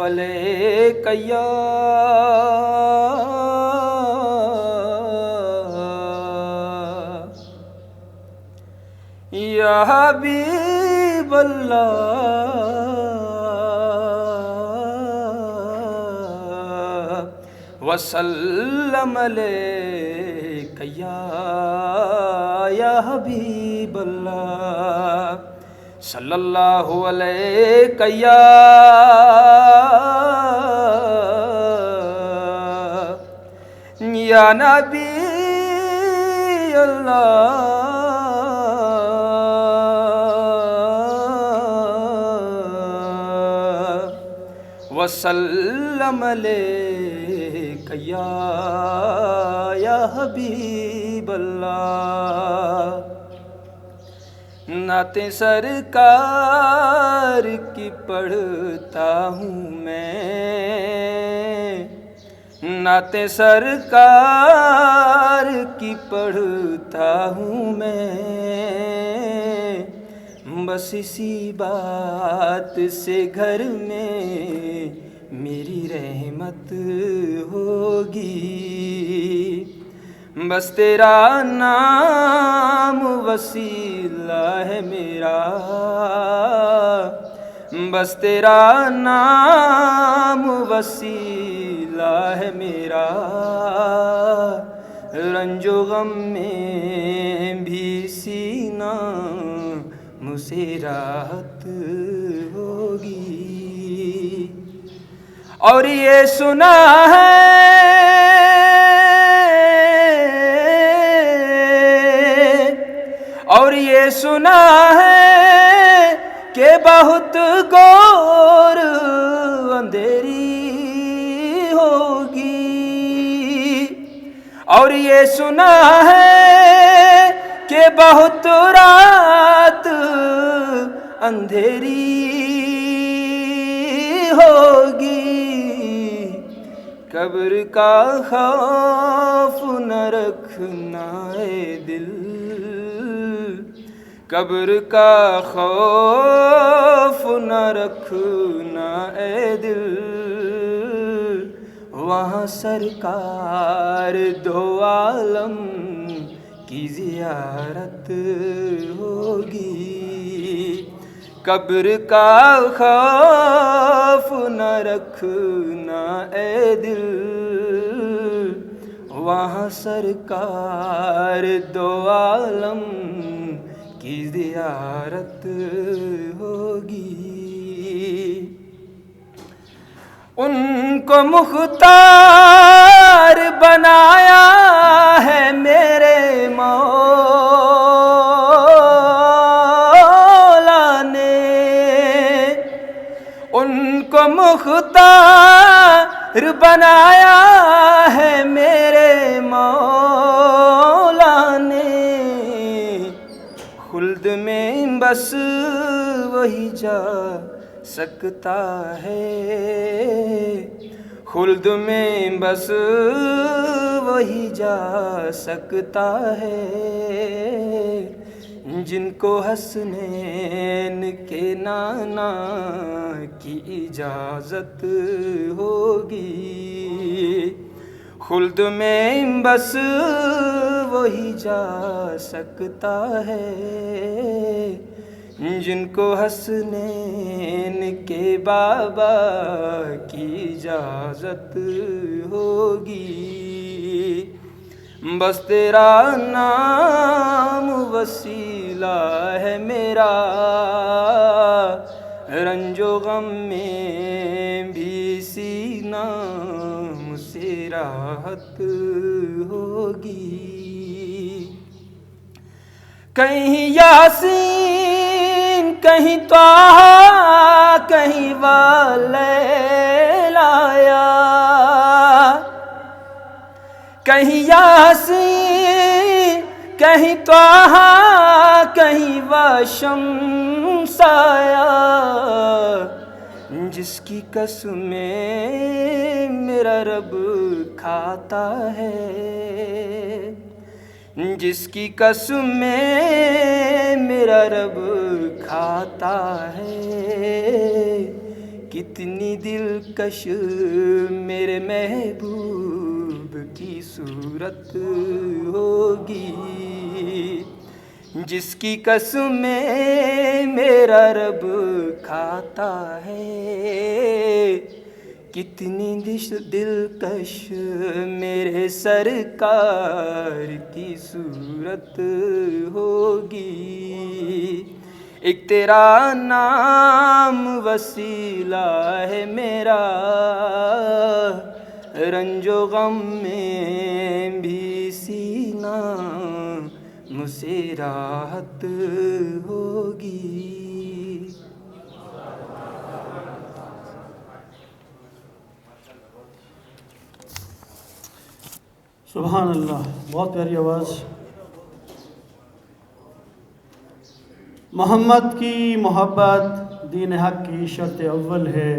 अलैकया या हबीब अल्लाह वसल्लम अलैकया या हबीब अल्लाह सल्लल्लाहु अलैकया या नबी अल्लाह वसल्लम अलैकया या हबीब अल्लाह। नाते सरकार की पढ़ता हूँ मैं, नाते सरकार की पढ़ता हूँ मैं, बस इसी बात से घर में मेरी रहमत होगी। बस तेरा नाम वसीला है मेरा, बस तेरा नाम वसीला है मेरा, रंजो गम में भी सीना मुझसे राहत होगी। और ये सुना है और ये सुना है कि बहुत घोर अंधेरी होगी। और ये सुना है कि बहुत रात अंधेरी होगी। कब्र का खौफ न रखना है दिल, कब्र का खौफ न रखना ए दिल, वहाँ सरकार दो आलम की ज़ियारत होगी। कब्र का खौफ न रखना ए दिल, वहाँ सरकार दो आलम की ज़ियारत होगी। उनको मुख्तार बनाया है मेरे मौला ने, उनको मुख्तार बनाया है मेरे मौला ने। खुल्द में बस वही जा सकता है, खुल्द में बस वही जा सकता है, जिनको हसनैन के नाना की इजाज़त होगी। खुल्द में बस वही जा सकता है, जिनको हसनैन के बाबा की इजाज़त होगी। बस तेरा नाम वसीला है मेरा, रंजो गम में भी सीना मुझसे राहत होगी। कहीं यासीन कहीं त्वाहा कहीं वालैलाया, कहीं यासीन कहीं त्वाहा कहीं वाशमसाया, जिसकी कसमें मेरा रब खाता है, जिसकी कसमें मेरा रब खाता है, कितनी दिलकश मेरे महबूब की सूरत होगी, जिसकी कसमें मेरा रब खाता है। कितनी दिलकश मेरे सरकार की सूरत होगी। एक तेरा नाम वसीला है मेरा, रंजो गम में भी सीना मुझसे राहत होगी। सुभान अल्लाह, बहुत प्यारी आवाज़। मोहम्मद की मोहब्बत दीन हक़ की शर्त अव्वल है।